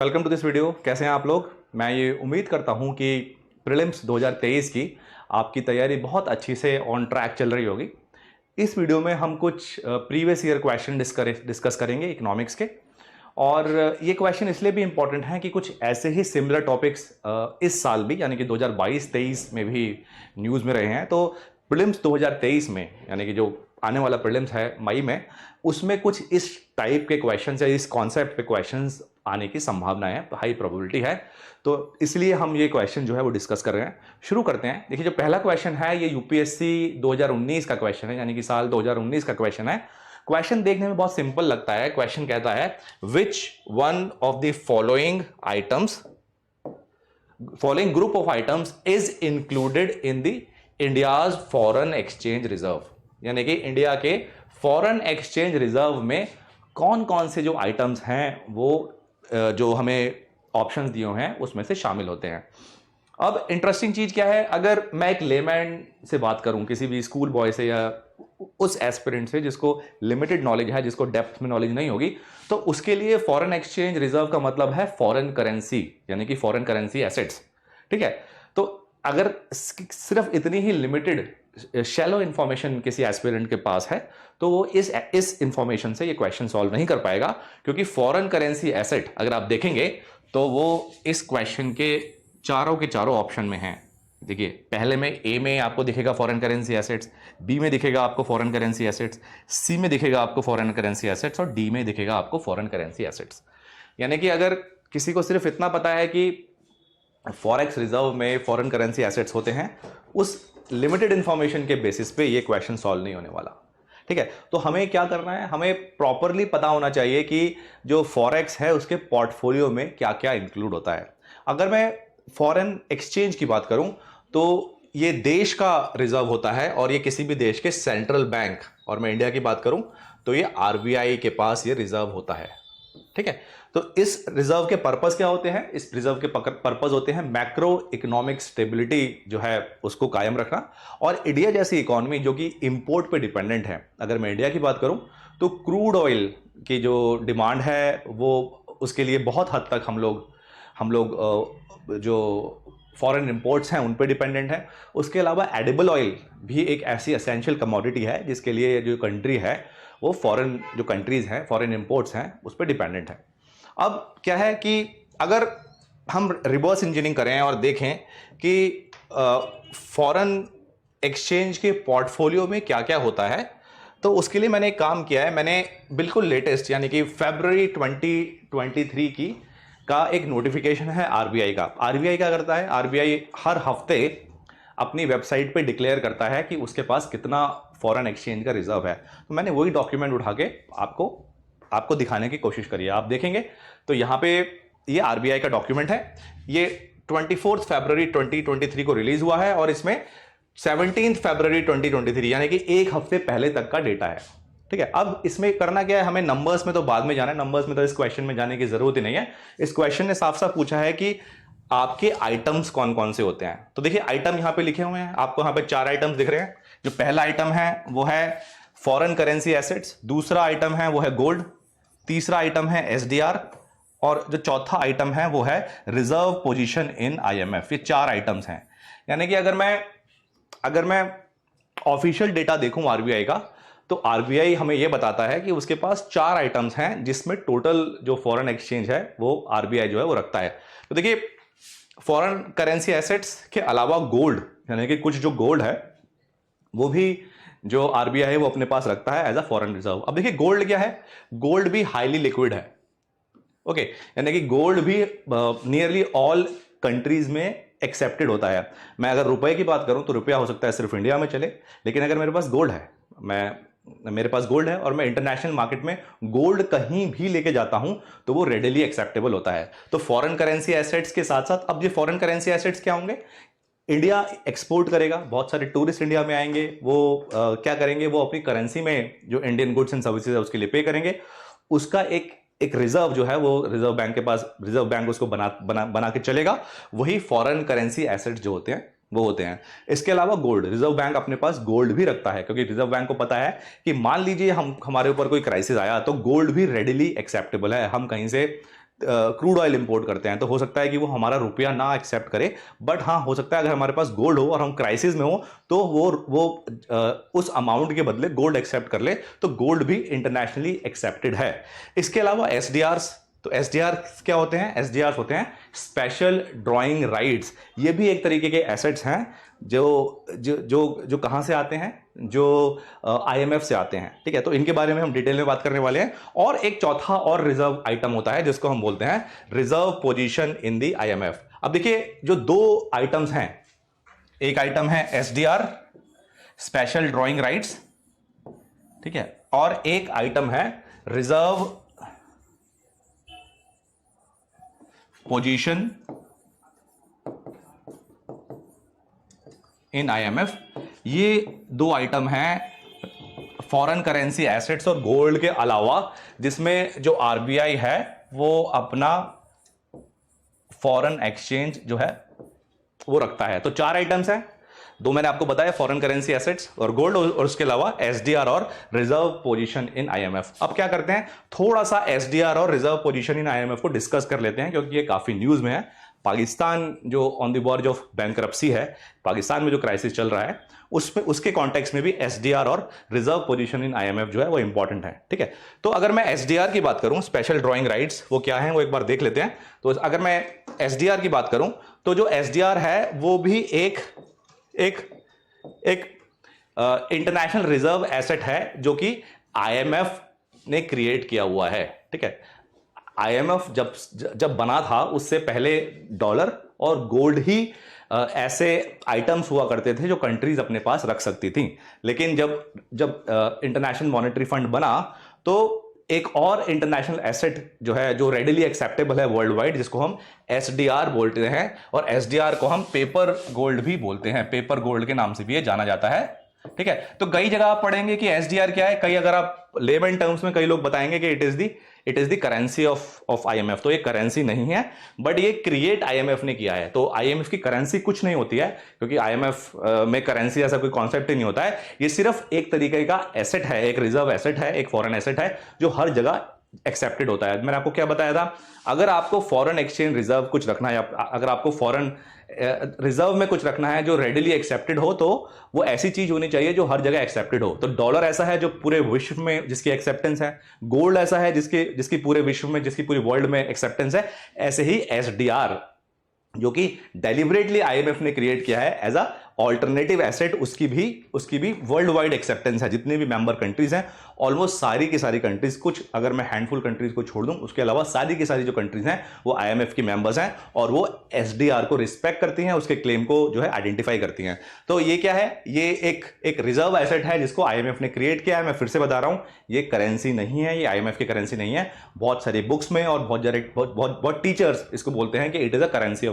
Welcome to this video. कैसे हैं आप लोग? मैं ये उम्मीद करता हूं कि प्रीलिम्स 2023 की आपकी तैयारी बहुत अच्छी से ऑन ट्रैक चल रही होगी। इस वीडियो में हम कुछ प्रीवियस ईयर क्वेश्चन डिस्कस करेंगे इकोनॉमिक्स के। और ये क्वेश्चन इसलिए भी इंपॉर्टेंट हैं कि कुछ ऐसे ही सिमिलर टॉपिक्स इस साल भी यानी कि 2022-23 में भी न्यूज़ में रहे हैं। तो प्रीलिम्स 2023 में यानी कि जो आने वाला प्रीलिम्स है मई में, उसमें कुछ इस टाइप के क्वेश्चंस या इस कॉन्सेप्ट पे क्वेश्चंस आने की संभावना है, हाई प्रोबेबिलिटी है। तो इसलिए हम ये क्वेश्चन जो है वो डिस्कस कर रहे हैं। शुरू करते हैं। देखिए, जो पहला क्वेश्चन है ये यूपीएससी 2019 का क्वेश्चन है, यानी कि साल 2019 का क्वेश्चन है। क्वेश्चन देखने में बहुत सिंपल लगता है। क्वेश्चन कहता है which one of the following group of items is included in the India's foreign exchange reserve, यानी कि इंडिया के फॉरेन एक्सचेंज रिजर्व में कौन कौन से जो आइटम्स हैं वो जो हमें ऑप्शंस दिए हैं उसमें से शामिल होते हैं। अब इंटरेस्टिंग चीज क्या है, अगर मैं एक लेमैन से बात करूं, किसी भी स्कूल बॉय से या उस एस्पिरेंट से जिसको लिमिटेड नॉलेज है, जिसको डेप्थ में नॉलेज नहीं होगी, तो उसके लिए फॉरेन एक्सचेंज रिजर्व का मतलब है फॉरेन करेंसी, यानी कि फॉरेन करेंसी एसेट्स। ठीक है, तो अगर सिर्फ इतनी ही लिमिटेड शैलो इंफॉर्मेशन किसी एस्पिरेंट के पास है तो वो इस इंफॉर्मेशन से ये क्वेश्चन सॉल्व नहीं कर पाएगा, क्योंकि फॉरेन करेंसी एसेट अगर आप देखेंगे तो वो इस क्वेश्चन के चारों ऑप्शन में हैं। देखिए, पहले में ए में आपको दिखेगा फॉरेन करेंसी एसेट्स, बी में दिखेगा आपको फॉरेन करेंसी एसेट्स, सी में दिखेगा आपको फॉरेन करेंसी एसेट्स और डी में दिखेगा आपको फॉरेन करेंसी एसेट्स। यानी कि अगर किसी को सिर्फ इतना पता है कि फॉरेक्स रिजर्व में फॉरेन करेंसी एसेट्स होते हैं, उस लिमिटेड इंफॉर्मेशन के बेसिस पे ये क्वेश्चन सॉल्व नहीं होने वाला। ठीक है, तो हमें क्या करना है, हमें प्रॉपरली पता होना चाहिए कि जो फॉरेक्स है उसके पोर्टफोलियो में क्या क्या इंक्लूड होता है। अगर मैं फॉरेन एक्सचेंज की बात करूं तो ये देश का रिजर्व होता है और ये किसी भी देश के सेंट्रल बैंक, और मैं इंडिया की बात करूं तो ये आरबीआई के पास ये रिजर्व होता है। ठीक है, तो इस रिजर्व के पर्पस क्या होते हैं? इस रिजर्व के पर्पस होते हैं मैक्रो इकोनॉमिक स्टेबिलिटी जो है उसको कायम रखना, और इंडिया जैसी इकोनॉमी जो कि इंपोर्ट पे डिपेंडेंट है। अगर मैं इंडिया की बात करूं तो क्रूड ऑयल की जो डिमांड है वो उसके लिए बहुत हद तक हम लोग जो फॉरेन इंपोर्ट्स हैं उन पे डिपेंडेंट है। उसके अलावा एडिबल ऑयल भी एक ऐसी एसेंशियल कमोडिटी है जिसके लिए जो कंट्री है वो फॉरेन जो कंट्रीज हैं, फॉरेन इंपोर्ट्स हैं, उस पर डिपेंडेंट है। अब क्या है कि अगर हम रिवर्स इंजीनियरिंग करें और देखें कि फॉरेन एक्सचेंज के पोर्टफोलियो में क्या क्या होता है, तो उसके लिए मैंने एक काम किया है। मैंने बिल्कुल लेटेस्ट यानी कि फरवरी 2023 की का एक नोटिफिकेशन है आरबीआई का। आरबीआई क्या करता है, आरबीआई हर हफ्ते अपनी वेबसाइट पे डिक्लेयर करता है कि उसके पास कितना फॉरेन एक्सचेंज का रिजर्व है। तो मैंने वही डॉक्यूमेंट उठा के आपको दिखाने की कोशिश करी है। आप देखेंगे तो यहाँ पे ये आरबीआई का डॉक्यूमेंट है। ये 24 फरवरी 2023 को रिलीज हुआ है और इसमें 17 फरवरी 2023 यानी कि एक हफ्ते पहले तक का डेटा है। ठीक है, अब इसमें करना क्या है, हमें नंबर्स में तो बाद में जाना है, नंबर्स में तो इस क्वेश्चन में जाने की जरूरत ही नहीं है। इस क्वेश्चन ने साफ साफ पूछा है कि आपके आइटम्स कौन कौन से होते हैं। तो देखिए, आइटम यहां पे लिखे हुए हैं, आपको यहां पे 4 आइटम्स दिख रहे हैं। जो पहला आइटम है वो है फॉरेन करेंसी एसेट्स, दूसरा आइटम है वो है गोल्ड, तीसरा आइटम है एसडीआर, और जो चौथा आइटम है वो है रिजर्व पोजीशन इन आईएमएफ। ये 4 आइटम्स हैं। यानी कि अगर मैं ऑफिशियल डेटा देखूं आरबीआई का, तो आरबीआई हमें यह बताता है कि उसके पास 4 आइटम्स हैं जिसमें टोटल जो फॉरेन एक्सचेंज है वो आरबीआई जो है वो रखता है। तो देखिए, फॉरेन करेंसी एसेट्स के अलावा गोल्ड, यानी कि कुछ जो गोल्ड है वो भी जो आरबीआई है वो अपने पास रखता है एज अ फॉरेन रिजर्व। अब देखिए, गोल्ड क्या है, गोल्ड भी हाईली लिक्विड है। ओके, यानी कि गोल्ड भी नियरली ऑल कंट्रीज में एक्सेप्टेड होता है। मैं अगर रुपए की बात करूं तो रुपया हो सकता है सिर्फ इंडिया में चले, लेकिन अगर मेरे पास गोल्ड है, मेरे पास गोल्ड है और मैं इंटरनेशनल मार्केट में गोल्ड कहीं भी लेके जाता हूं तो वो रेडिली एक्सेप्टेबल होता है। तो फॉरेन करेंसी एसेट्स के साथ साथ अब ये फॉरेन करेंसी एसेट्स क्या होंगे, इंडिया एक्सपोर्ट करेगा, बहुत सारे टूरिस्ट इंडिया में आएंगे, वो क्या करेंगे, वो अपनी करेंसी में जो इंडियन गुड्स एंड सर्विसेज है उसके लिए पे करेंगे। उसका एक रिजर्व जो है वो रिजर्व बैंक के पास, रिजर्व बैंक उसको बना के चलेगा। वही फॉरेन करेंसी एसेट्स जो होते हैं वो होते हैं। इसके अलावा गोल्ड, रिजर्व बैंक अपने पास गोल्ड भी रखता है, क्योंकि रिजर्व बैंक को पता है कि मान लीजिए हमारे ऊपर कोई क्राइसिस आया तो गोल्ड भी रेडिली एक्सेप्टेबल है। हम कहीं से क्रूड ऑयल इंपोर्ट करते हैं, तो हो सकता है कि वो हमारा रुपया ना एक्सेप्ट करे, बट हाँ हो सकता है अगर हमारे पास गोल्ड हो और हम क्राइसिस में हो तो वो उस अमाउंट के बदले गोल्ड एक्सेप्ट कर ले, तो गोल्ड भी इंटरनेशनली एक्सेप्टेड है। इसके अलावा एसडीआरस, तो एसडीआर क्या होते हैं? एसडीआर होते हैं स्पेशल ड्राइंग राइट्स। ये भी एक तरीके के एसेट्स हैं जो जो जो जो कहां से आते हैं? जो आईएमएफ से आते हैं, ठीक है। तो इनके बारे में हम डिटेल में बात करने वाले हैं। और एक चौथा और रिजर्व आइटम होता है जिसको हम बोलते हैं reserve position in the IMF. अब देखिए जो दो आइटम्स हैं, एक आइटम है एसडीआर स्पेशल ड्राइंग राइट्स, ठीक है, और एक आइटम है रिजर्व पोजीशन इन आईएमएफ। ये दो आइटम हैं फॉरेन करेंसी एसेट्स और गोल्ड के अलावा, जिसमें जो आरबीआई है वो अपना फॉरेन एक्सचेंज जो है वो रखता है। तो चार आइटम्स हैं, दो मैंने आपको बताया, फॉरेन करेंसी एसेट्स और गोल्ड, और उसके अलावा एसडीआर और रिजर्व पोजीशन इन आईएमएफ। अब क्या करते हैं, थोड़ा सा एसडीआर और रिजर्व पोजीशन इन आईएमएफ को डिस्कस कर लेते हैं, क्योंकि ये काफी न्यूज में है। पाकिस्तान जो on the verge of bankruptcy है, पाकिस्तान में जो क्राइसिस चल रहा है, उसमें उसके कॉन्टेक्स्ट में भी एसडीआर और रिजर्व पोजीशन इन आईएमएफ जो है वो इंपॉर्टेंट है, ठीक है। तो अगर मैं एसडीआर की बात करूं, स्पेशल ड्राइंग राइट्स, वो क्या है वो एक बार देख लेते हैं। तो अगर मैं एसडीआर की बात करूं, तो जो एसडीआर है वो भी एक इंटरनेशनल रिजर्व एसेट है जो कि आईएमएफ ने क्रिएट किया हुआ है, ठीक है। आईएमएफ जब बना था उससे पहले डॉलर और गोल्ड ही ऐसे आइटम्स हुआ करते थे जो कंट्रीज अपने पास रख सकती थी। लेकिन जब इंटरनेशनल मॉनेटरी फंड बना तो एक और इंटरनेशनल एसेट जो है, जो रेडिली एक्सेप्टेबल है वर्ल्ड वाइड, जिसको हम एसडीआर बोलते हैं, और एसडीआर को हम पेपर गोल्ड भी बोलते हैं, पेपर गोल्ड के नाम से भी ये जाना जाता है, ठीक है। तो कई जगह आप पढ़ेंगे कि एसडीआर क्या है, कई अगर आप लेमन टर्म्स में कई लोग बताएंगे कि it is the currency of IMF. तो ये करेंसी नहीं है, बट ये क्रिएट आईएमएफ ने किया है। तो आईएमएफ की करेंसी कुछ नहीं होती है, क्योंकि आईएमएफ में करेंसी ऐसा कोई कॉन्सेप्ट ही नहीं होता है। ये सिर्फ एक तरीके का एसेट है, एक रिजर्व एसेट है, एक फॉरेन एसेट है जो हर जगह एक्सेप्टेड होता है। मैंने आपको क्या बताया था, अगर आपको फॉरेन एक्सचेंज रिजर्व कुछ रखना है, अगर आपको फॉरेन रिजर्व में कुछ रखना है जो रेडिली एक्सेप्टेड हो, तो वो ऐसी चीज होनी चाहिए जो हर जगह एक्सेप्टेड हो। तो डॉलर ऐसा है जो पूरे विश्व में जिसकी एक्सेप्टेंस है, गोल्ड ऐसा है जिसकी पूरे विश्व में, जिसकी पूरी वर्ल्ड में एक्सेप्टेंस है। ऐसे ही एसडीआर जो कि डेलिबरेटली आईएमएफ ने क्रिएट किया है एज अ ऑल्टरनेटिव एसेट, उसकी भी वर्ल्ड वाइड एक्सेप्टेंस है। जितने भी मेंबर कंट्रीज हैं, ऑलमोस्ट सारी की सारी कंट्रीज, कुछ अगर मैं हैंडफुल कंट्रीज को छोड़ दूं, उसके अलावा सारी की सारी जो कंट्रीज हैं वो आईएमएफ की मेंबर्स हैं, और वो एसडीआर को रिस्पेक्ट करती हैं, उसके क्लेम को जो है आइडेंटिफाई करती हैं। तो ये क्या है, ये एक रिजर्व एसेट है जिसको आईएमएफ ने क्रिएट किया है। मैं फिर से बता रहा हूं, ये करेंसी नहीं है, ये आईएमएफ की करेंसी नहीं है। बहुत सारी बुक्स में और बहुत टीचर्स इसको बोलते हैं कि it is a currency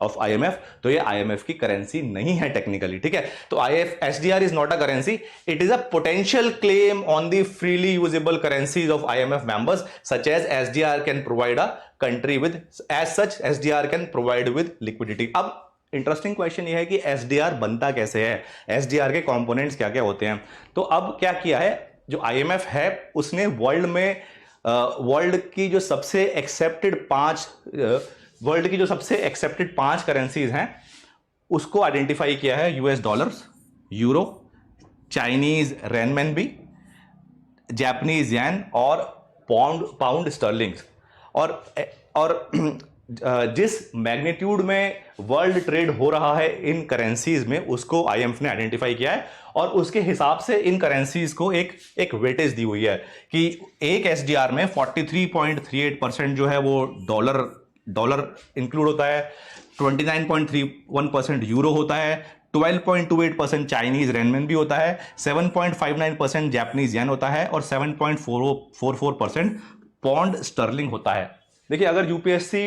of IMF. तो ये आईएमएफ की करेंसी नहीं है टेक्निकली, ठीक है। तो SDR is not a currency, it is a potential claim on the freely usable currencies of IMF members, such as SDR can provide a country with, as such SDR can provide with liquidity. अब interesting question ये है कि SDR बनता कैसे है, SDR के components क्या क्या होते हैं। तो अब क्या किया है जो आईएमएफ है, उसने वर्ल्ड की जो सबसे एक्सेप्टेड पांच करेंसीज हैं उसको आइडेंटिफाई किया है। US dollars, euro, Chinese renminbi, Japanese yen और पाउंड स्टर्लिंग। और जिस मैग्नीट्यूड में वर्ल्ड ट्रेड हो रहा है इन करेंसीज में, उसको आईएमएफ ने आइडेंटिफाई किया है, और उसके हिसाब से इन करेंसीज को एक वेटेज दी हुई है कि एक एसडीआर में 43.38% जो है वो डॉलर इंक्लूड होता है, 29.31% यूरो होता है, 12.28% चाइनीज रेनमेनबी होता है, 7.59% जापानीज येन होता है, और 7.44% पाउंड स्टर्लिंग होता है। देखिए, अगर यूपीएससी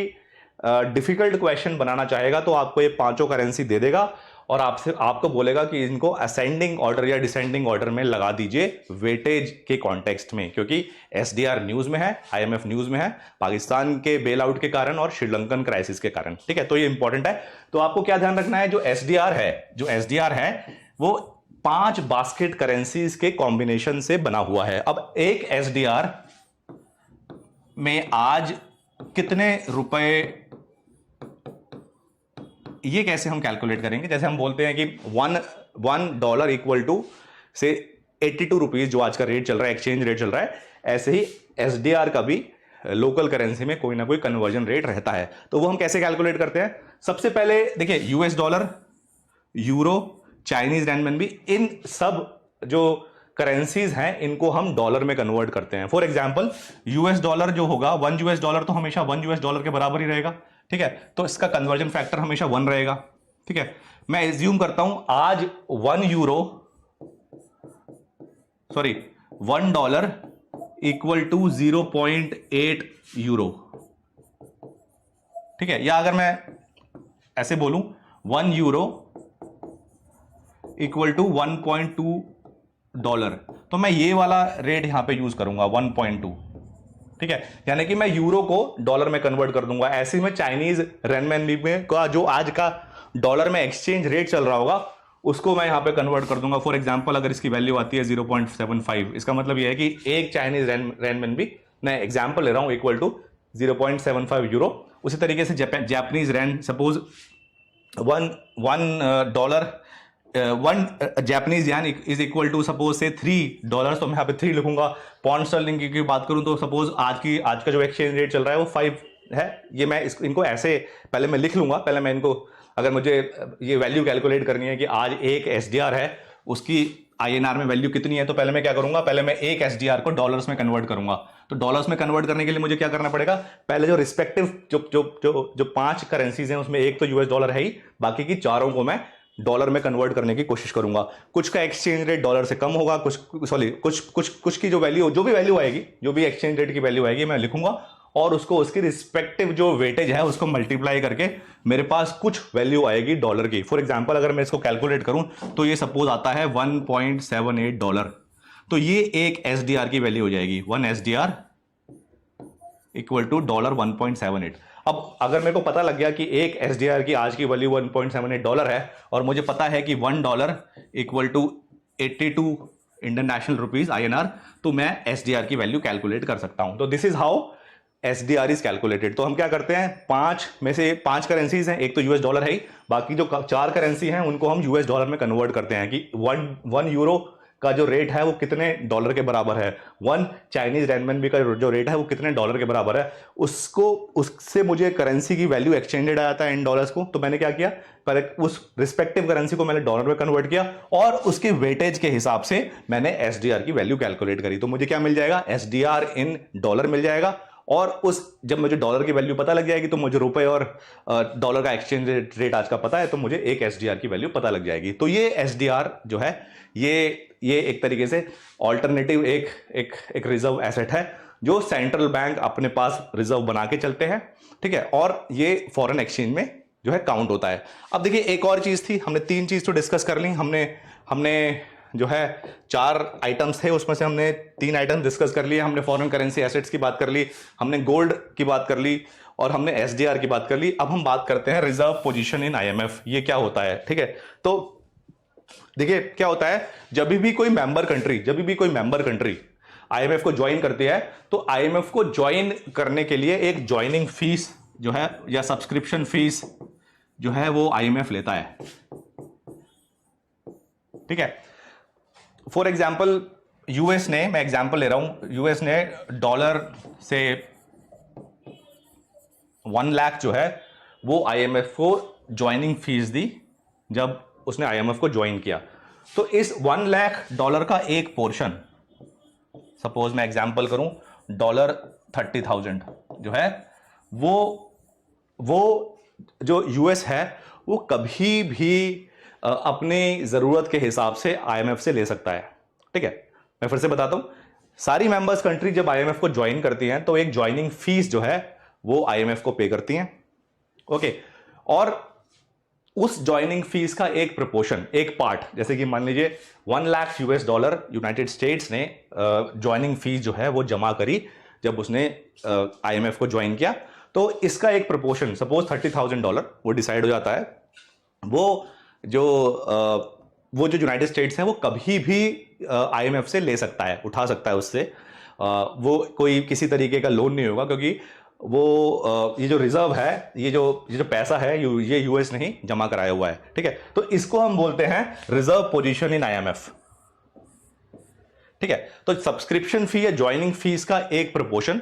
डिफिकल्ट क्वेश्चन बनाना चाहेगा तो आपको ये पांचों करेंसी दे देगा और आपको बोलेगा कि इनको असेंडिंग ऑर्डर या डिसेंडिंग ऑर्डर में लगा दीजिए वेटेज के कॉन्टेक्स्ट में, क्योंकि एसडीआर न्यूज में है, आईएमएफ न्यूज में है, पाकिस्तान के बेल आउट के कारण और श्रीलंकन क्राइसिस के कारण, ठीक है। तो ये इंपॉर्टेंट है। तो आपको क्या ध्यान रखना है, जो एसडीआर है वो 5 बास्केट करेंसीज के कॉम्बिनेशन से बना हुआ है। अब एक एसडीआर में आज कितने रुपए, ये कैसे हम कैलकुलेट करेंगे? जैसे हम बोलते हैं कि वन डॉलर इक्वल टू से 82 रुपीज, जो आज का रेट चल रहा है, एक्सचेंज रेट चल रहा है, ऐसे ही एसडीआर का भी लोकल करेंसी में कोई ना कोई कन्वर्जन रेट रहता है। तो वो हम कैसे कैलकुलेट करते हैं? सबसे पहले देखिए, US dollar, euro, Chinese renminbi, इन सब जो करेंसीज हैं इनको हम डॉलर में कन्वर्ट करते हैं। फॉर एग्जांपल यूएस डॉलर जो होगा, 1 यूएस डॉलर तो हमेशा 1 यूएस डॉलर के बराबर ही रहेगा, ठीक है? तो इसका कन्वर्जन फैक्टर हमेशा 1 रहेगा, ठीक है? मैं एज्यूम करता हूं आज 1 डॉलर इक्वल टू 0.8 यूरो, ठीक है? या अगर मैं ऐसे बोलूं 1 यूरो इक्वल टू 1.2 डॉलर, तो मैं ये वाला रेट यहां पे यूज करूंगा 1.2, ठीक है? यानी कि मैं यूरो को डॉलर में कन्वर्ट कर दूंगा। ऐसे में चाइनीज रेनमिनबी में का जो आज का डॉलर में एक्सचेंज रेट चल रहा होगा उसको मैं यहां पे कन्वर्ट कर दूंगा। फॉर एग्जांपल अगर इसकी वैल्यू आती है 0.75, इसका मतलब यह है कि एक चाइनीज रेनमिनबी, मैं एग्जांपल ले रहा हूं, इक्वल टू 0.75 यूरो। उसी तरीके से Japanese rain, suppose one Japanese यान इज इक्वल टू सपोज से $3, तो मैं यहाँ पे 3 लिखूंगा। पाउंड स्टर्लिंग की बात करूं तो सपोज आज का जो एक्सचेंज रेट चल रहा है वो 5 है। ये मैं इनको ऐसे पहले मैं लिख लूंगा। पहले मैं इनको, अगर मुझे ये वैल्यू कैलकुलेट करनी है कि आज एक एसडीआर है, उसकी आईएनआर में वैल्यू कितनी है, तो पहले मैं क्या करूंगा, पहले मैं एक एसडीआर को डॉलर्स में कन्वर्ट करूंगा। तो डॉलर्स में कन्वर्ट करने के लिए मुझे क्या करना पड़ेगा? पहले जो रिस्पेक्टिव जो 5 करेंसीज हैं उसमें एक तो यूएस डॉलर है ही, बाकी की चारों को मैं डॉलर में कन्वर्ट करने की कोशिश करूंगा। कुछ का एक्सचेंज रेट डॉलर से कम होगा, कुछ की जो भी वैल्यू आएगी, जो भी एक्सचेंज रेट की वैल्यू आएगी, मैं लिखूंगा और उसको उसकी रिस्पेक्टिव जो वेटेज है उसको मल्टीप्लाई करके मेरे पास कुछ वैल्यू आएगी डॉलर की। फॉर एग्जांपल अगर मैं इसको कैलकुलेट करूं तो ये सपोज आता है 1.78 डॉलर। तो ये एक एसडीआर की वैल्यू हो जाएगी, 1 एसडीआर इक्वल टू डॉलर 1.78। अब अगर मेरे को पता लग गया कि एक एसडीआर की आज की वैल्यू 1.78 डॉलर है और मुझे पता है कि $1 equal to 82 Indian national rupees INR, तो मैं एसडीआर की वैल्यू कैलकुलेट कर सकता हूं। तो this is how SDR is calculated. तो हम क्या करते हैं, 5 में से 5 करेंसीज हैं, एक तो यूएस डॉलर है ही, बाकी जो 4 करेंसी हैं उनको हम यूएस डॉलर में कन्वर्ट करते हैं कि 1 यूरो का जो रेट है वो कितने डॉलर के बराबर है, 1 चाइनीज रेनमिनबी का जो रेट है वो कितने डॉलर के बराबर है, उससे मुझे करेंसी की वैल्यू एक्सचेंजेड आ जाता है इन डॉलर्स को। तो मैंने क्या किया, पहले उस रिस्पेक्टिव करेंसी को मैंने डॉलर में कन्वर्ट किया और उसके वेटेज के हिसाब से मैंने एसडीआर की वैल्यू कैलकुलेट करी। तो मुझे क्या मिल जाएगा, एसडीआर इन डॉलर मिल जाएगा। और जब मुझे डॉलर की वैल्यू पता लग जाएगी तो मुझे रुपए और डॉलर का एक्सचेंज रेट आज का पता है, तो मुझे एक एसडीआर की वैल्यू पता लग जाएगी। तो ये एसडीआर जो है ये एक तरीके से ऑल्टरनेटिव एक रिजर्व एसेट है जो सेंट्रल बैंक अपने पास रिजर्व बना के चलते हैं, ठीक है? और ये फॉरेन एक्सचेंज में जो है काउंट होता है। अब देखिए एक और चीज थी, हमने 3 चीज तो डिस्कस कर ली। हमने जो है 4 आइटम्स थे, उसमें से हमने 3 आइटम डिस्कस कर लिए। हमने फॉरेन करेंसी एसेट्स की बात कर ली, हमने गोल्ड की बात कर ली और हमने एसडीआर की बात कर ली। अब हम बात करते हैं रिजर्व पोजीशन इन आईएमएफ, ये क्या होता है, ठीक है? तो देखिए क्या होता है, जब भी कोई मेंबर कंट्री आईएमएफ को ज्वाइन करती है तो आईएमएफ को ज्वाइन करने के लिए एक ज्वाइनिंग फीस जो है या सब्सक्रिप्शन फीस जो है वो आईएमएफ लेता है, ठीक है? फॉर एग्जाम्पल यूएस ने, मैं एग्जाम्पल ले रहा हूं, यूएस ने डॉलर से 1 लाख जो है वो आईएमएफ को ज्वाइनिंग फीस दी जब उसने आईएमएफ को ज्वाइन किया। तो इस $1 लाख का एक पोर्शन, सपोज मैं एग्जाम्पल करूं $30,000 जो है वो जो यूएस है वो कभी भी अपनी जरूरत के हिसाब से आईएमएफ से ले सकता है, ठीक है? मैं फिर से बताता हूं, सारी मेंबर्स कंट्री जब आईएमएफ को ज्वाइन करती हैं तो एक ज्वाइनिंग फीस जो है वो आईएमएफ को पे करती हैं, ओके? और उस ज्वाइनिंग फीस का एक प्रोपोर्शन, एक पार्ट, जैसे कि मान लीजिए $1 लाख यूनाइटेड स्टेट्स ने ज्वाइनिंग फीस जो है वो जमा करी जब उसने आईएमएफ को ज्वाइन किया, तो इसका एक प्रोपोर्शन सपोज $30,000 वो डिसाइड हो जाता है। वो जो यूनाइटेड स्टेट्स है वो कभी भी आईएमएफ से ले सकता है, उठा सकता है उससे, वो कोई किसी तरीके का लोन नहीं होगा, क्योंकि वो ये जो रिजर्व है, ये जो पैसा है, ये यूएस नहीं जमा कराया हुआ है, ठीक है। तो इसको हम बोलते हैं रिजर्व पोजीशन इन आईएमएफ, ठीक है। तो सब्सक्रिप्शन फी या ज्वाइनिंग फीस का एक प्रपोर्शन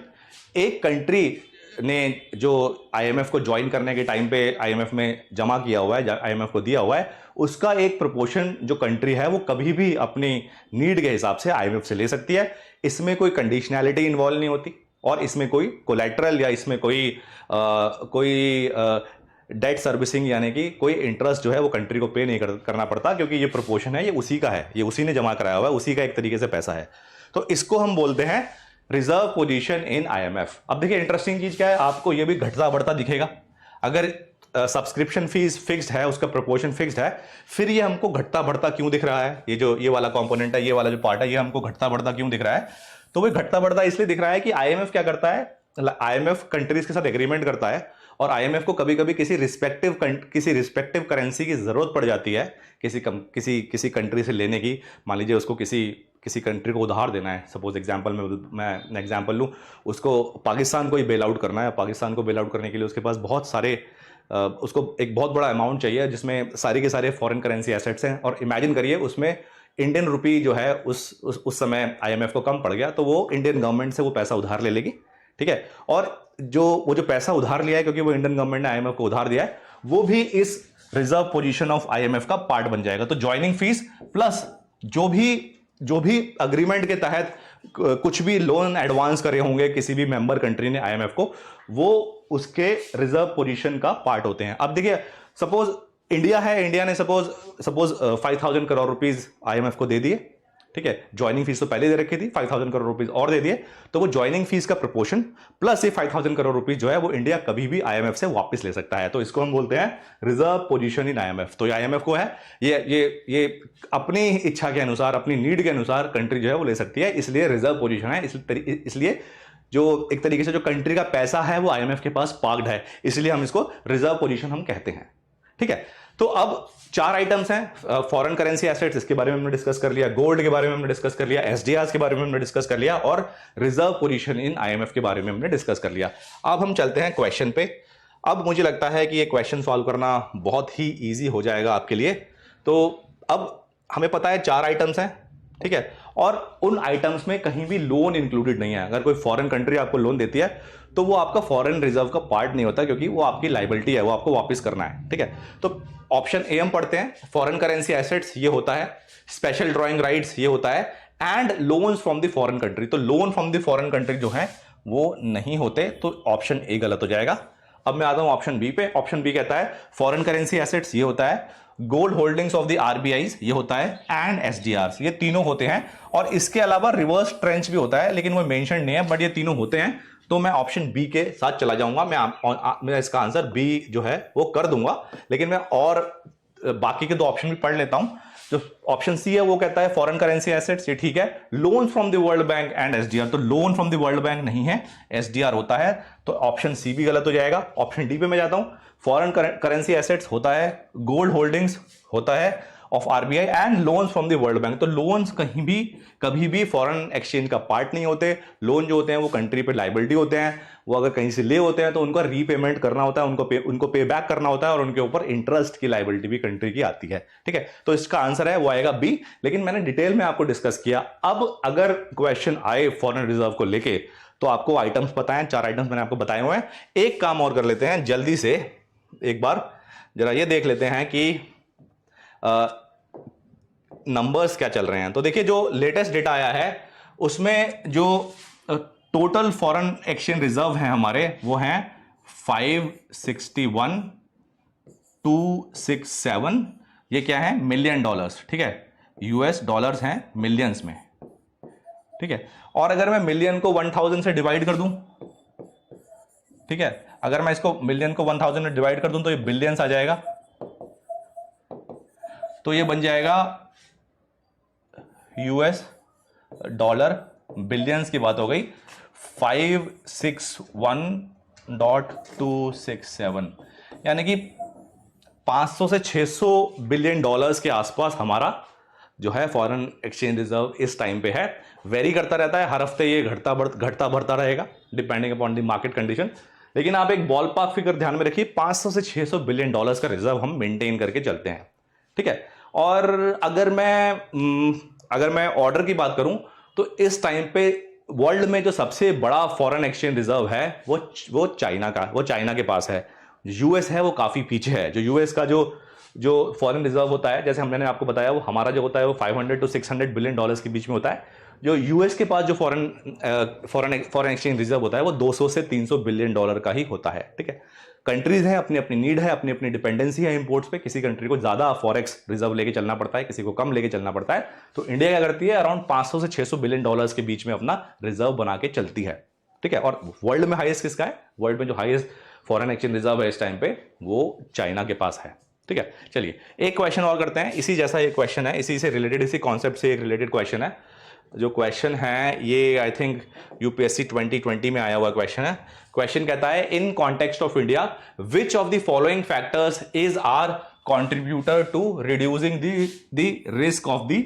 एक कंट्री ने जो आईएमएफ को ज्वाइन करने के टाइम पे आईएमएफ में जमा किया हुआ है, आईएमएफ को दिया हुआ है, उसका एक प्रोपोर्शन जो कंट्री है वो कभी भी अपनी नीड के हिसाब से आईएमएफ से ले सकती है। इसमें कोई कंडीशनैलिटी इन्वॉल्व नहीं होती और इसमें कोई कोलैटरल या इसमें कोई डेट सर्विसिंग यानी कि कोई इंटरेस्ट जो है वो कंट्री को पे नहीं करना पड़ता, क्योंकि ये प्रोपोर्शन है, ये उसी का है, ये उसी ने जमा कराया हुआ है, उसी का एक तरीके से पैसा है। तो इसको हम बोलते हैं रिजर्व पोजीशन इन आईएमएफ। अब देखिए इंटरेस्टिंग चीज क्या है, आपको ये भी घटता बढ़ता दिखेगा। अगर सब्सक्रिप्शन फीस फिक्स्ड है, उसका प्रोपोर्शन फिक्स्ड है, फिर ये हमको घटता बढ़ता क्यों दिख रहा है? ये वाला कंपोनेंट है, ये वाला जो पार्ट है, ये हमको घटता बढ़ता क्यों दिख रहा है? तो वो घटता बढ़ता इसलिए दिख रहा है कि आईएमएफ क्या करता है, आईएमएफ कंट्रीज के साथ एग्रीमेंट करता है और आईएमएफ को कभी कभी किसी रिस्पेक्टिव करेंसी की जरूरत पड़ जाती है किसी कंट्री से लेने की। मान लीजिए उसको किसी कंट्री को उधार देना है, सपोज एग्जांपल मैं एग्जांपल लूँ, उसको पाकिस्तान को ही बेल आउट करना है। पाकिस्तान को बेल आउट करने के लिए उसके पास बहुत सारे उसको एक बहुत बड़ा अमाउंट चाहिए जिसमें सारे के सारे फॉरेन करेंसी एसेट्स हैं, और इमेजिन करिए उसमें इंडियन रुपी जो है उस समय आईएमएफ को कम पड़ गया, तो वो इंडियन गवर्नमेंट से वो पैसा उधार ले लेगी, ठीक है। और वो जो पैसा उधार लिया है, क्योंकि वो इंडियन गवर्नमेंट ने आईएमएफ को उधार दिया है, वो भी इस रिजर्व पोजीशन ऑफ आईएमएफ का पार्ट बन जाएगा। तो ज्वाइनिंग फीस प्लस जो भी अग्रीमेंट के तहत कुछ भी लोन एडवांस करे होंगे किसी भी मेंबर कंट्री ने आईएमएफ को, वो उसके रिजर्व पोजीशन का पार्ट होते हैं। अब देखिए सपोज इंडिया है, इंडिया ने सपोज 5,000 करोड़ रुपीज आईएमएफ को दे दिए, ठीक है। ज्वाइनिंग फीस तो पहले दे रखी थी, 5,000 करोड़ रुपीज और दे दिए, तो वो ज्वाइनिंग फीस का प्रोपोर्शन प्लस ये 5,000 करोड़ रुपीज जो है वो इंडिया कभी भी आईएमएफ से वापस ले सकता है। तो इसको हम बोलते हैं रिजर्व पोजीशन इन आईएमएफ। तो ये आईएमएफ को है, ये अपनी इच्छा के अनुसार, अपनी नीड के अनुसार कंट्री जो है वो ले सकती है, इसलिए रिजर्व पोजीशन है। इसलिए जो एक तरीके से जो कंट्री का पैसा है वो आईएमएफ के पास पार्क्ड है, इसलिए हम इसको रिजर्व पोजीशन हम कहते हैं, ठीक है। तो अब 4 आइटम्स हैं, फॉरेन करेंसी एसेट्स, इसके बारे में हमने डिस्कस कर लिया, गोल्ड के बारे में हमने डिस्कस कर लिया, एसडीआर के बारे में हमने डिस्कस कर लिया, और रिजर्व पोजीशन इन आईएमएफ के बारे में हमने डिस्कस कर लिया। अब हम चलते हैं क्वेश्चन पे। अब मुझे लगता है कि ये क्वेश्चन सॉल्व करना बहुत ही ईजी हो जाएगा आपके लिए। तो अब हमें पता है 4 आइटम्स हैं, ठीक है, और उन आइटम्स में कहीं भी लोन इंक्लूडेड नहीं है। अगर कोई फॉरेन कंट्री आपको लोन देती है तो वो आपका फॉरेन रिजर्व का पार्ट नहीं होता, क्योंकि वो आपकी लायबिलिटी है, वो आपको वापस करना है, ठीक है। तो ऑप्शन ए हम पढ़ते हैं, फॉरेन करेंसी एसेट्स ये होता है, स्पेशल ड्रॉइंग राइट्स ये होता है, and loans from the foreign country. तो loan from the foreign country जो है वो नहीं होते, तो ऑप्शन ए गलत हो जाएगा। अब मैं आता हूं ऑप्शन बी पे। ऑप्शन बी कहता है फॉरेन करेंसी एसेट्स ये होता है, गोल्ड होल्डिंग्स ऑफ द आरबीआईज ये होता है, एंड एसडीआर ये तीनों होते हैं। और इसके अलावा रिवर्स ट्रेंच भी होता है, लेकिन वो मेंशन नहीं है, बट ये तीनों होते हैं। तो मैं ऑप्शन बी के साथ चला जाऊंगा। मैं इसका आंसर बी जो है वो कर दूंगा, लेकिन मैं और बाकी के 2 ऑप्शन भी पढ़ लेता हूं। जो ऑप्शन सी है वो कहता है फॉरेन करेंसी एसेट्स, ये ठीक है, loan from the World Bank and SDR, तो loan from the World Bank नहीं है, एसडीआर होता है, तो ऑप्शन सी भी गलत हो जाएगा। ऑप्शन डी पे मैं जाता हूं, फॉरेन करेंसी एसेट्स होता है, गोल्ड होल्डिंग्स होता है of RBI, and loans from the World bank. तो लोन्स कभी भी फॉरेन एक्सचेंज का पार्ट नहीं होते। लोन जो होते हैं वो कंट्री पे लायबिलिटी होते हैं, वो अगर कहीं से ले होते हैं तो उनका रीपेमेंट करना होता है, उनको पे बैक करना होता है, और उनके ऊपर इंटरेस्ट की लायबिलिटी भी कंट्री की आती है, ठीक है। तो इसका आंसर है वो आएगा बी, लेकिन मैंने डिटेल में आपको डिस्कस किया। अब अगर क्वेश्चन आए फॉरेन रिजर्व को लेके तो आपको आइटम्स पता है, 4 आइटम्स मैंने आपको बताए हुए हैं। एक काम और कर लेते हैं जल्दी से, एक बार जरा ये देख लेते हैं कि नंबर्स क्या चल रहे हैं। तो देखिए जो लेटेस्ट डेटा आया है उसमें जो टोटल फॉरेन एक्सचेंज रिजर्व हैं हमारे वो हैं 561,267। ये क्या है? मिलियन डॉलर्स, ठीक है, यूएस डॉलर्स हैं मिलियंस में, ठीक है। और अगर मैं मिलियन को 1000 से डिवाइड कर दूं, ठीक है, अगर मैं इसको मिलियन को 1000 में डिवाइड कर दूं तो ये बिलियंस आ जाएगा। तो ये बन जाएगा यूएस डॉलर, बिलियंस की बात हो गई, 561.267, यानी कि 500 से 600 बिलियन डॉलर्स के आसपास हमारा जो है फॉरेन एक्सचेंज रिजर्व इस टाइम पे है, वेरी करता रहता है, हर हफ्ते ये घटता बढ़ता रहेगा depending upon the market condition. लेकिन आप एक बॉल पार्क फिगर ध्यान में रखिए, 500 से 600 बिलियन डॉलर्स का रिजर्व हम मेंटेन करके चलते हैं, ठीक है। और अगर मैं ऑर्डर की बात करूं तो इस टाइम पे वर्ल्ड में जो सबसे बड़ा फॉरेन एक्सचेंज रिजर्व है वो चाइना के पास है। यूएस है वो काफी पीछे है। जो यूएस का जो फॉरेन रिजर्व होता है, जैसे हमने आपको बताया, वो हमारा जो होता है वो 500 to 600 बिलियन डॉलर्स के बीच में होता है। जो यूएस के पास जो फॉरेन एक्सचेंज रिजर्व होता है वो 200 से 300 बिलियन डॉलर का ही होता है, ठीक है। कंट्रीज हैं, अपनी अपनी नीड है, अपनी अपनी डिपेंडेंसी है इंपोर्ट्स पे। किसी कंट्री को ज्यादा फॉरेक्स रिजर्व लेके चलना पड़ता है, किसी को कम लेके चलना पड़ता है। तो इंडिया क्या करती है, अराउंड 500 से 600 बिलियन डॉलर्स के बीच में अपना रिजर्व बना के चलती है, ठीक है। और वर्ल्ड में हाईएस्ट किसका है? वर्ल्ड में जो हाईएस्ट फॉरेन एक्सचेंज रिजर्व है इस टाइम पे वो चाइना के पास है, ठीक है। चलिए एक क्वेश्चन और करते हैं, इसी जैसा एक क्वेश्चन है, इसी से रिलेटेड, इसी कॉन्सेप्ट से एक रिलेटेड क्वेश्चन है। जो क्वेश्चन है ये आई थिंक यूपीएससी 2020 में आया हुआ क्वेश्चन है। क्वेश्चन कहता है, in context of India which of the following factors is are contributor to reducing the risk of the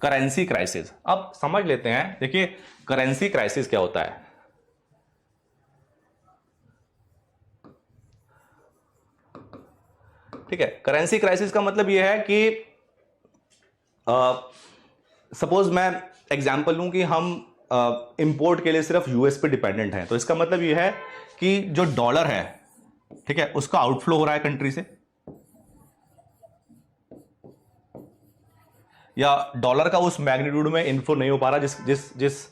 currency crisis. अब समझ लेते हैं, देखिए करेंसी क्राइसिस क्या होता है। ठीक है, करेंसी क्राइसिस का मतलब यह है कि सपोज मैं एग्जांपल लूं कि हम इंपोर्ट के लिए सिर्फ यूएस पे डिपेंडेंट हैं, तो इसका मतलब यह है कि जो डॉलर है, ठीक है, उसका आउटफ्लो हो रहा है कंट्री से, या डॉलर का उस मैग्नीट्यूड में इनफ्लो नहीं हो पा रहा जिस जिस जिस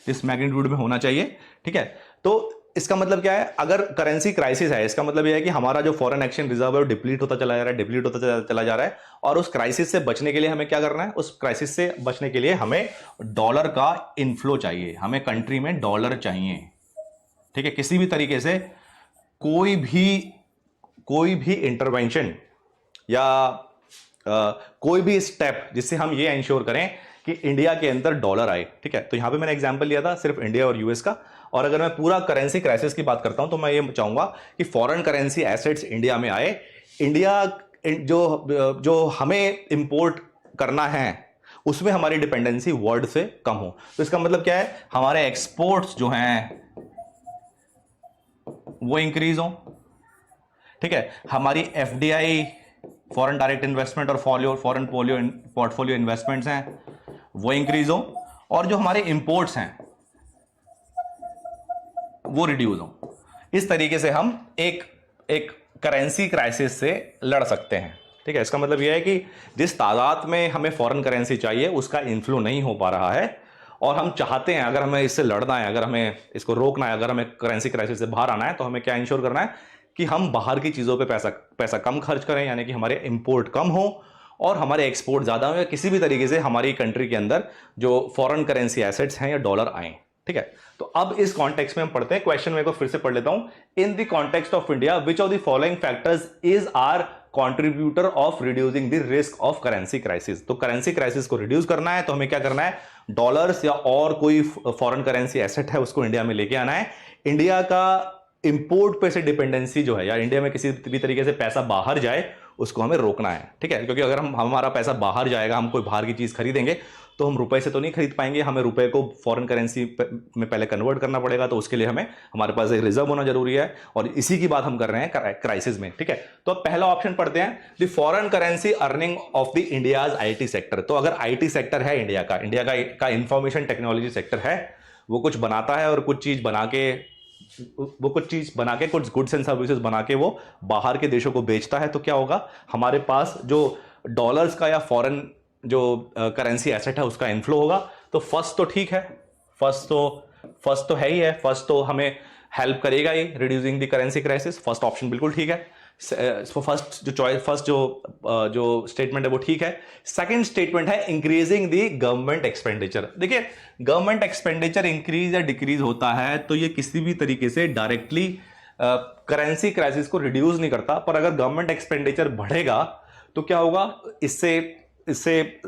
जिस मैग्नीट्यूड में होना चाहिए, ठीक है। तो इसका मतलब क्या है, अगर करेंसी क्राइसिस है, इसका मतलब यह है कि हमारा जो फॉरेन एक्सचेंज रिजर्व है वो डिप्लीट होता चला जा रहा है, डिप्लीट होता चला जा रहा है। और उस क्राइसिस से बचने के लिए हमें क्या करना है, उस क्राइसिस से बचने के लिए हमें डॉलर का इनफ्लो चाहिए, हमें कंट्री में डॉलर चाहिए, ठीक है। किसी भी तरीके से कोई भी इंटरवेंशन या कोई भी स्टेप जिससे हम ये इंश्योर करें कि इंडिया के अंदर डॉलर आए, ठीक है। तो यहां पे मैंने एग्जांपल लिया था सिर्फ इंडिया और यूएस का। और अगर मैं पूरा करेंसी क्राइसिस की बात करता हूं तो मैं ये चाहूंगा कि फॉरेन करेंसी एसेट्स इंडिया में आए। इंडिया जो हमें इंपोर्ट करना है उसमें हमारी डिपेंडेंसी वर्ल्ड से कम हो। तो इसका मतलब क्या है, हमारे एक्सपोर्ट्स जो हैं वो इंक्रीज हो, ठीक है। हमारी एफडीआई, फॉरेन डायरेक्ट इन्वेस्टमेंट और फॉरेन पोर्टफोलियो इन्वेस्टमेंट्स हैं वो इंक्रीज हो, और जो हमारे इंपोर्ट्स हैं वो रिड्यूस हो। इस तरीके से हम एक करेंसी क्राइसिस से लड़ सकते हैं, ठीक है। इसका मतलब यह है कि जिस तादाद में हमें फॉरेन करेंसी चाहिए उसका इन्फ्लो नहीं हो पा रहा है, और हम चाहते हैं अगर हमें इससे लड़ना है, अगर हमें इसको रोकना है, अगर हमें करेंसी क्राइसिस से बाहर आना है, तो हमें क्या इंश्योर करना है कि हम बाहर की चीजों पे पैसा कम खर्च करें, यानी कि हमारे इंपोर्ट कम हो और हमारे एक्सपोर्ट ज्यादा हो, या किसी भी तरीके से हमारी कंट्री के अंदर जो फॉरेन करेंसी एसेट्स हैं या डॉलर आए, ठीक है। तो अब इस कॉन्टेक्स्ट में हम पढ़ते हैं, क्वेश्चन में को फिर से पढ़ लेता हूं। In the context of India which of the following factors is are contributor of reducing the risk of currency crisis. तो करेंसी क्राइसिस को रिड्यूस करना है तो हमें क्या करना है, डॉलर्स या और कोई फॉरेन करेंसी एसेट है उसको इंडिया में लेके आना है। इंडिया का इंपोर्ट पे से डिपेंडेंसी जो है, या इंडिया में किसी भी तरीके से पैसा बाहर जाए उसको हमें रोकना है, ठीक है। क्योंकि अगर हमारा पैसा बाहर जाएगा, हम कोई बाहर की चीज खरीदेंगे तो हम रुपए से तो नहीं खरीद पाएंगे, हमें रुपए को फॉरेन करेंसी में पहले कन्वर्ट करना पड़ेगा। तो उसके लिए हमारे पास एक रिजर्व होना जरूरी है, और इसी की बात हम कर रहे हैं क्राइसिस में, ठीक है। तो अब पहला ऑप्शन पढ़ते हैं, the foreign currency earning of the India's IT sector. तो अगर आईटी सेक्टर है इंडिया का इंफॉर्मेशन टेक्नोलॉजी सेक्टर है, वो कुछ बनाता है और कुछ चीज बना के कुछ गुड्स एंड सर्विसेज बना के वो बाहर के देशों को बेचता है, तो क्या होगा, हमारे पास जो डॉलर्स का या फॉरेन जो करेंसी एसेट है उसका इनफ्लो होगा। तो फर्स्ट तो ठीक है, फर्स्ट तो है ही है, फर्स्ट तो हमें हेल्प करेगा ही reducing the currency crisis, first option बिल्कुल ठीक है। फर्स्ट जो स्टेटमेंट है वो ठीक है। सेकंड स्टेटमेंट है इंक्रीजिंग द गवर्नमेंट एक्सपेंडिचर। देखिए गवर्नमेंट एक्सपेंडिचर इंक्रीज या डिक्रीज होता है तो ये किसी भी तरीके से डायरेक्टली करेंसी क्राइसिस को रिड्यूस नहीं करता, पर अगर गवर्नमेंट एक्सपेंडिचर बढ़ेगा तो क्या होगा, इससे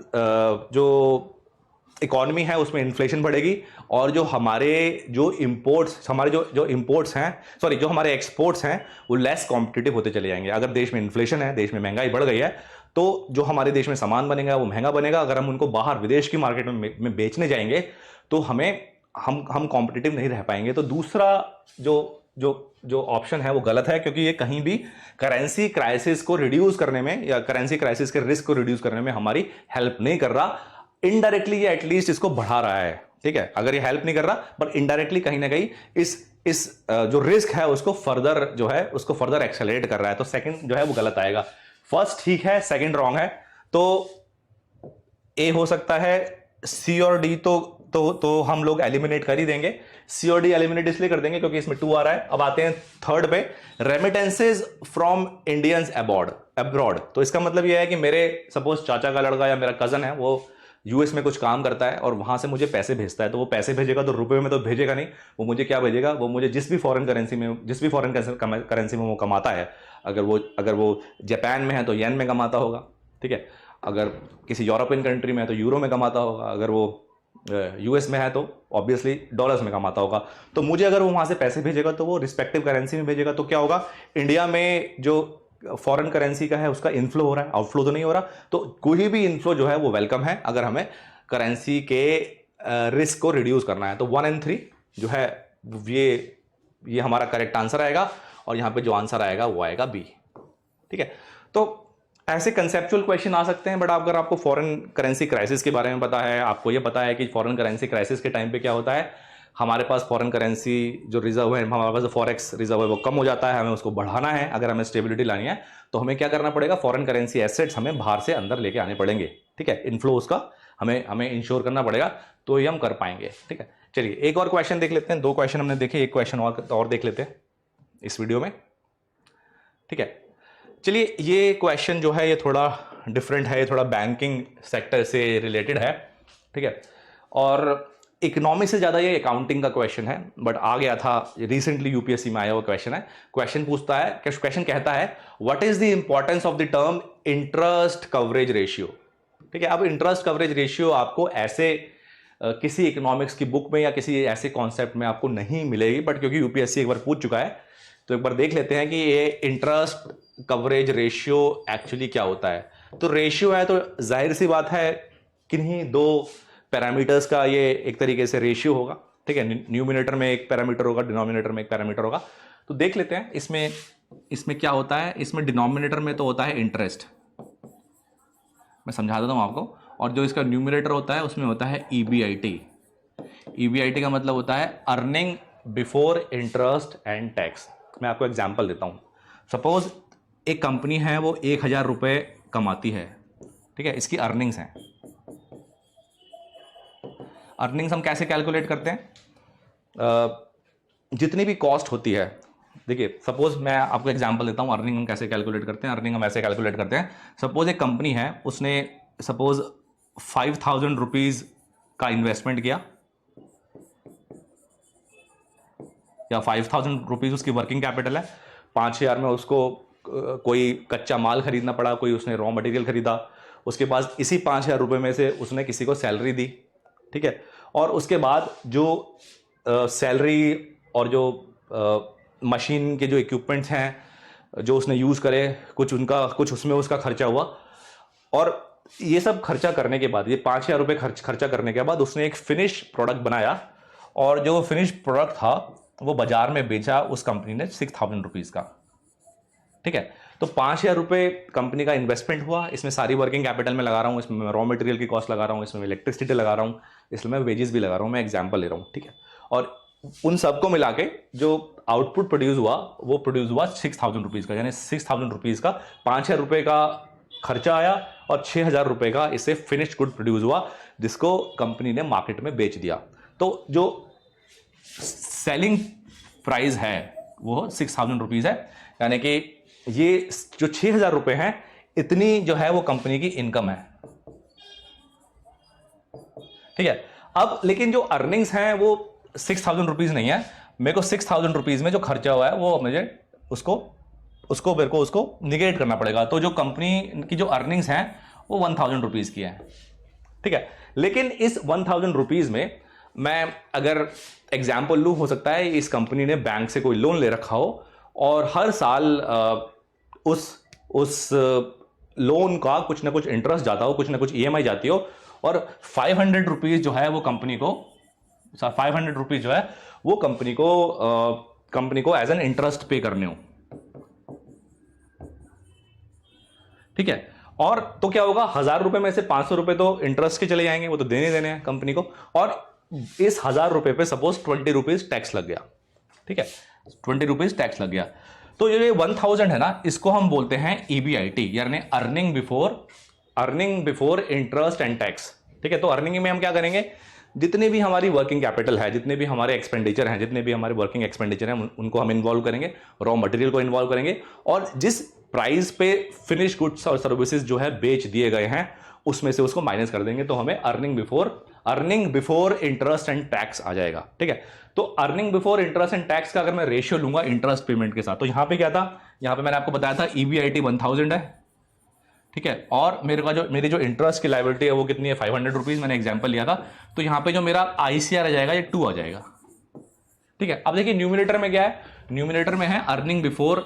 जो इकोनॉमी है उसमें इन्फ्लेशन बढ़ेगी, और जो हमारे एक्सपोर्ट्स हैं वो लेस कॉम्पिटिटिव होते चले जाएंगे। अगर देश में इन्फ्लेशन है, देश में महंगाई बढ़ गई है, तो जो हमारे देश में सामान बनेगा वो महंगा बनेगा। अगर हम उनको बाहर विदेश की मार्केट में बेचने जाएंगे तो हम कॉम्पिटिटिव नहीं रह पाएंगे। तो दूसरा जो जो जो ऑप्शन है वो गलत है, क्योंकि ये कहीं भी करेंसी क्राइसिस को रिड्यूस करने में या करेंसी क्राइसिस के रिस्क को रिड्यूस करने में हमारी हेल्प नहीं कर रहा। इनडायरेक्टली ये एटलीस्ट इसको बढ़ा रहा है, ठीक है। अगर ये हेल्प नहीं कर रहा, पर इनडायरेक्टली कहीं ना कहीं इस जो रिस्क है उसको फर्दर एक्सेलरेट कर रहा है। तो सेकंड जो है वो गलत आएगा। फर्स्ट ठीक है, सेकंड रॉन्ग है। तो ए हो सकता है। सी और डी तो हम लोग एलिमिनेट कर ही देंगे। सी और डी एलिमिनेट इसलिए कर देंगे क्योंकि इसमें 2 आ रहा है। अब आते हैं थर्ड पे, रेमिटेंसेज फ्रॉम इंडियंस अब्रॉड। तो इसका मतलब यह है कि मेरे सपोज चाचा का लड़का या मेरा कजन है, वो यूएस में कुछ काम करता है और वहां से मुझे पैसे भेजता है। तो वो पैसे भेजेगा तो रुपए में तो भेजेगा नहीं, वो मुझे क्या भेजेगा, वो मुझे जिस भी फॉरेन करेंसी में वो कमाता है, अगर वो जापान में है तो येन में कमाता होगा, ठीक है। अगर किसी यूरोपियन कंट्री में है तो यूरो में कमाता होगा, अगर वो यूएस में है तो ऑब्वियसली डॉलर्स में कमाता होगा। तो मुझे अगर वो वहां से पैसे भेजेगा तो वो रिस्पेक्टिव करेंसी में भेजेगा। तो क्या होगा, इंडिया में जो फॉरेन करेंसी का है उसका इनफ्लो हो रहा है, आउटफ्लो तो नहीं हो रहा। तो कोई भी इनफ्लो जो है वो वेलकम है अगर हमें करेंसी के रिस्क को रिड्यूस करना है। तो 1 और 3 जो है ये हमारा करेक्ट आंसर आएगा, और यहां पे जो आंसर आएगा वो आएगा बी, ठीक है। तो ऐसे कंसेप्चुअल क्वेश्चन आ सकते हैं, बट अगर आपको फॉरेन करेंसी क्राइसिस के बारे में पता है, आपको ये पता है कि फॉरेन करेंसी क्राइसिस के टाइम पे क्या होता है, हमारे पास फॉरेन करेंसी जो रिजर्व है, हमारे पास जो फॉरेक्स रिजर्व है वो कम हो जाता है, हमें उसको बढ़ाना है। अगर हमें स्टेबिलिटी लानी है तो हमें क्या करना पड़ेगा, फॉरेन करेंसी एसेट्स हमें बाहर से अंदर लेके आने पड़ेंगे, ठीक है। इनफ्लो उसका हमें इंश्योर करना पड़ेगा, तो ये हम कर पाएंगे, ठीक है। चलिए एक और क्वेश्चन देख लेते हैं। 2 क्वेश्चन हमने देखे, एक क्वेश्चन और देख लेते हैं इस वीडियो में, ठीक है। चलिए ये क्वेश्चन जो है ये थोड़ा डिफरेंट है, ये थोड़ा बैंकिंग सेक्टर से रिलेटेड है, ठीक है। और इकोनॉमी से ज़्यादा ये अकाउंटिंग का क्वेश्चन है, बट आ गया था रिसेंटली यूपीएससी में आया हुआ क्वेश्चन है। क्वेश्चन पूछता है, क्वेश्चन कहता है what is the importance of the term interest coverage ratio, ठीक है। अब इंटरेस्ट कवरेज रेशियो आपको ऐसे किसी इकोनॉमिक्स की बुक में या किसी ऐसे कॉन्सेप्ट में आपको नहीं मिलेगी, बट क्योंकि यूपीएससी एक बार पूछ चुका है तो एक बार देख लेते हैं कि ये इंटरेस्ट कवरेज रेशियो एक्चुअली क्या होता है। तो रेशियो है तो जाहिर सी बात है किन्हीं 2 पैरामीटर्स का ये एक तरीके से रेशियो होगा, ठीक है। न्यूमिनेटर में एक पैरामीटर होगा, डिनोमिनेटर में एक पैरामीटर होगा। तो देख लेते हैं इसमें क्या होता है। इसमें डिनोमिनेटर में तो होता है इंटरेस्ट, मैं समझा देता हूं आपको, और जो इसका न्यूमिनेटर होता है उसमें होता है ईबीआईटी। ईबीआईटी का मतलब होता है earning before interest and tax. मैं आपको एग्जांपल देता हूं। सपोज एक कंपनी है वो 1000 रुपये कमाती है, ठीक है, इसकी अर्निंग्स हैं। अर्निंग्स हम कैसे कैलकुलेट करते हैं, जितनी भी कॉस्ट होती है, देखिए सपोज मैं आपको एग्जांपल देता हूं अर्निंग हम कैसे कैलकुलेट करते हैं। अर्निंग हम ऐसे कैलकुलेट करते हैं, सपोज एक कंपनी है, उसने सपोज 5000 रुपीज का इन्वेस्टमेंट किया, या 5000 रुपीज उसकी वर्किंग कैपिटल है। 5000 में उसको कोई कच्चा माल खरीदना पड़ा, कोई उसने रॉ मटेरियल खरीदा, उसके बाद इसी 5000 रुपये में से उसने किसी को सैलरी दी, ठीक है। और उसके बाद जो सैलरी और जो मशीन के जो इक्विपमेंट्स हैं जो उसने यूज़ करे, कुछ उसमें उसका खर्चा हुआ, और ये सब खर्चा करने के बाद, ये 5000 रुपये खर्चा करने के बाद उसने एक फिनिश प्रोडक्ट बनाया, और जो फिनिश प्रोडक्ट था वो बाजार में बेचा उस कंपनी ने 6000 रुपीज़ का, ठीक है। तो 5000 रुपये कंपनी का इन्वेस्टमेंट हुआ, इसमें सारी वर्किंग कैपिटल में लगा रहा हूँ, इसमें मैं रॉ मटेरियल की कॉस्ट लगा रहा हूँ, इसमें इलेक्ट्रिसिटी लगा रहा हूँ, इसमें मैं वेजेस भी लगा रहा हूँ, मैं एग्जांपल ले रहा हूँ, ठीक है। और उन सबको मिला के जो आउटपुट प्रोड्यूस हुआ वो प्रोड्यूस हुआ 6000 रुपीज़ का, यानी 6000 रुपीज़ का 5000 रुपये का खर्चा आया और 6000 रुपये का इससे फिनिश्ड गुड प्रोड्यूस हुआ, जिसको कंपनी ने मार्केट में बेच दिया। तो जो सेलिंग प्राइस है वो 6000 रुपीज़ है, यानी कि ये जो 6000 रुपये हैं, इतनी जो है वो कंपनी की इनकम है, ठीक है। अब लेकिन जो अर्निंग्स हैं वो 6000 रुपीज़ नहीं है, मेरे को 6000 रुपीज़ में जो खर्चा हुआ है वो मुझे उसको निगेट करना पड़ेगा। तो जो कंपनी की जो अर्निंग्स हैं वो 1000 रुपीज़ की है, ठीक है। लेकिन इस 1000 रुपीज़ में मैं अगर एग्जाम्पल लूँ, हो सकता है इस कंपनी ने बैंक से कोई लोन ले रखा हो और हर साल उस लोन का कुछ ना कुछ इंटरेस्ट जाता हो, कुछ ना कुछ ईएमआई जाती हो, और 500 रुपीज जो है वो कंपनी को 500 रुपीज जो है वो कंपनी को एज एन इंटरेस्ट पे करने हो, ठीक है। और तो क्या होगा, 1000 रुपए में से 500 रुपए तो इंटरेस्ट के चले जाएंगे, वो तो देने देने हैं कंपनी को, और इस 1000 रुपए पे सपोज 20 रुपीज टैक्स लग गया, ठीक है, 20 रुपीज टैक्स लग गया। तो ये 1000 है ना, इसको हम बोलते हैं EBIT, यानी earning before interest and tax, ठीक है। तो अर्निंग में हम क्या करेंगे, जितने भी हमारी वर्किंग कैपिटल है, जितने भी हमारे एक्सपेंडिचर हैं, जितने भी हमारे वर्किंग एक्सपेंडिचर हैं, उनको हम इन्वॉल्व करेंगे, रॉ मटेरियल को इन्वॉल्व करेंगे, और जिस प्राइस पे फिनिश गुड्स और सर्विसेज जो है बेच दिए गए हैं उसमें से उसको माइनस कर देंगे, तो हमें earning before interest and tax आ जाएगा, ठीक है। तो earning before interest and tax का अगर मैं रेशियो लूंगा इंटरेस्ट पेमेंट के साथ, तो यहां पे क्या था, यहां पे मैंने आपको बताया था EBIT 1000 है, ठीक है, और मेरी जो इंटरेस्ट की लायबिलिटी है वो कितनी है, 500 रुपीज, मैंने एग्जांपल लिया था। तो यहां पे जो मेरा ICR आ जाएगा ये 2 आ जाएगा, ठीक है। अब देखिए न्यूमिनेटर में क्या है, न्यूमिनेटर में है earning before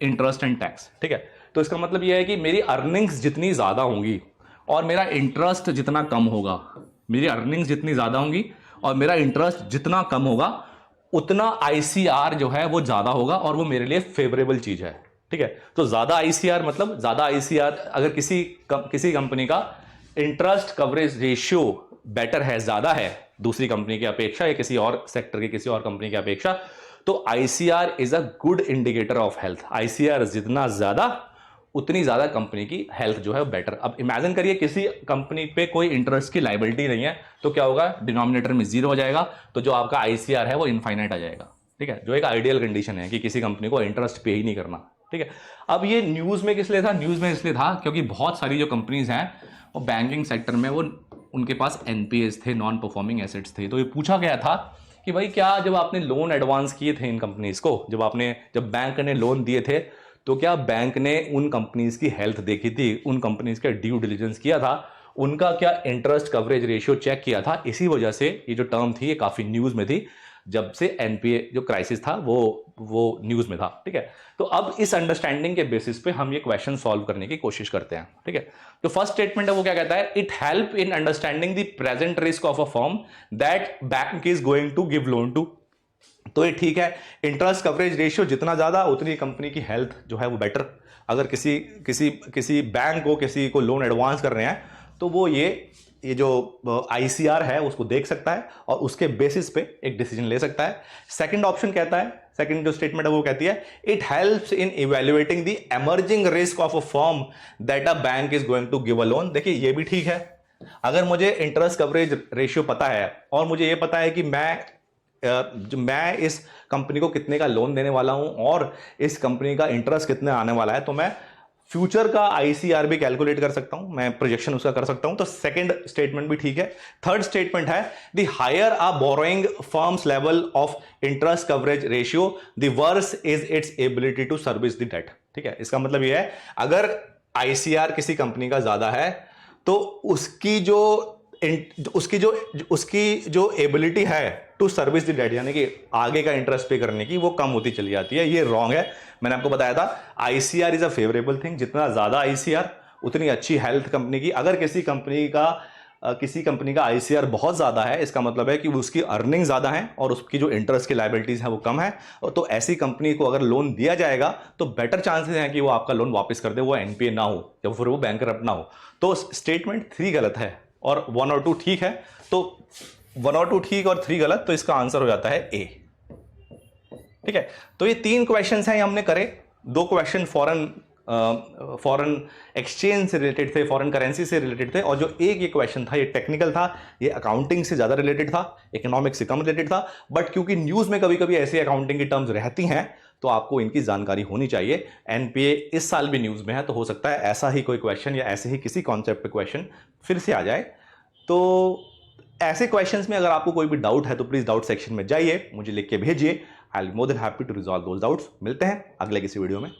interest and tax, ठीक है। तो इसका मतलब यह है कि मेरी अर्निंग्स जितनी ज्यादा होंगी और मेरा इंटरेस्ट जितना कम होगा, मेरी अर्निंग्स जितनी ज्यादा होंगी और मेरा इंटरेस्ट जितना कम होगा, उतना ICR जो है वो ज्यादा होगा, और वो मेरे लिए फेवरेबल चीज है, ठीक है। तो ज्यादा ICR मतलब ज्यादा ICR, अगर किसी कंपनी का इंटरेस्ट कवरेज रेशियो बेटर है, ज्यादा है दूसरी कंपनी की अपेक्षा, या किसी और सेक्टर की किसी और कंपनी की अपेक्षा, तो ICR is a good indicator of health. ICR जितना ज्यादा उतनी ज्यादा कंपनी की हेल्थ जो है बेटर। अब इमेजिन करिए किसी कंपनी पे कोई इंटरेस्ट की लायबिलिटी नहीं है, तो क्या होगा, डिनोमिनेटर में 0 हो जाएगा, तो जो आपका ICR है वो इनफाइनाइट आ जाएगा, ठीक है, जो एक आइडियल कंडीशन है कि किसी कंपनी को इंटरेस्ट पे ही नहीं करना, ठीक है। अब ये न्यूज में किस लिए था, न्यूज में इसलिए था क्योंकि बहुत सारी जो कंपनीज हैं वो बैंकिंग सेक्टर में वो उनके पास NPAs थे, नॉन परफॉर्मिंग एसेट्स थे। तो ये पूछा गया था कि भाई क्या जब आपने लोन एडवांस किए थे इन कंपनीज को, जब बैंक ने लोन दिए थे, तो क्या बैंक ने उन कंपनीज की हेल्थ देखी थी, उन कंपनीज का ड्यू डिलिजेंस किया था, उनका क्या इंटरेस्ट कवरेज रेशियो चेक किया था। इसी वजह से ये जो टर्म थी ये काफी न्यूज में थी, जब से NPA जो क्राइसिस था वो न्यूज में था, ठीक है। तो अब इस अंडरस्टैंडिंग के बेसिस पे हम ये क्वेश्चन सॉल्व करने की कोशिश करते हैं, ठीक है। तो फर्स्ट स्टेटमेंट है वो क्या कहता है, it help in understanding the present risk of a firm that bank is going to give loan to. तो ये ठीक है, इंटरेस्ट कवरेज रेशियो जितना ज्यादा उतनी कंपनी की हेल्थ जो है वो बेटर। अगर किसी बैंक को किसी को लोन एडवांस कर रहे हैं, तो वो ये जो ICR है उसको देख सकता है और उसके बेसिस पे एक डिसीजन ले सकता है। सेकंड ऑप्शन कहता है, सेकंड जो स्टेटमेंट है वो कहती है, it helps in evaluating the emerging risk of a firm that a bank is going to give a loan. देखिए ये भी ठीक है, अगर मुझे इंटरेस्ट कवरेज रेशियो पता है और मुझे ये पता है कि मैं इस कंपनी को कितने का लोन देने वाला हूं और इस कंपनी का इंटरेस्ट कितने आने वाला है, तो मैं फ्यूचर का ICR भी कैलकुलेट कर सकता हूं, मैं प्रोजेक्शन उसका कर सकता हूं। तो सेकंड स्टेटमेंट भी ठीक है। थर्ड स्टेटमेंट है, the higher a borrowing firm's level of interest coverage ratio the worse is its ability to service the debt. ठीक है, इसका मतलब यह है अगर ICR किसी कंपनी का ज्यादा है तो उसकी जो एबिलिटी है टू सर्विस द डेट, यानी कि आगे का इंटरेस्ट पे करने की, वो कम होती चली जाती है। ये रॉन्ग है। मैंने आपको बताया था ICR is a favourable thing, जितना ज्यादा ICR उतनी अच्छी हेल्थ कंपनी की। अगर किसी कंपनी का ICR बहुत ज्यादा है, इसका मतलब है कि उसकी अर्निंग ज्यादा है और उसकी जो इंटरेस्ट की लायबिलिटीज है वो कम है। तो ऐसी कंपनी को अगर लोन दिया जाएगा तो बेटर चांसेस हैं कि वो आपका लोन वापस कर दे, वो NPA ना हो या फिर वो बैंकरप्ट ना हो। तो स्टेटमेंट 3 गलत है और 1 और 2 ठीक है। तो 1 और 2 ठीक और 3 गलत, तो इसका आंसर हो जाता है A। ठीक है, तो ये 3 क्वेश्चंस हैं हमने करे। 2 क्वेश्चन फॉरेन एक्सचेंज से रिलेटेड थे, फॉरेन करेंसी से रिलेटेड थे, और जो एक ये क्वेश्चन था ये टेक्निकल था, ये अकाउंटिंग से ज्यादा रिलेटेड था, इकोनॉमिक्स से कम रिलेटेड था। बट क्योंकि न्यूज में कभी कभी ऐसी अकाउंटिंग की टर्म्स रहती हैं तो आपको इनकी जानकारी होनी चाहिए। NPA इस साल भी न्यूज में है, तो हो सकता है ऐसा ही कोई क्वेश्चन या ऐसे ही किसी कॉन्सेप्ट पे क्वेश्चन फिर से आ जाए। तो ऐसे क्वेश्चंस में अगर आपको कोई भी डाउट है तो प्लीज डाउट सेक्शन में जाइए, मुझे लिख के भेजिए। I will be more than happy to resolve those doubts. मिलते हैं अगले किसी वीडियो में।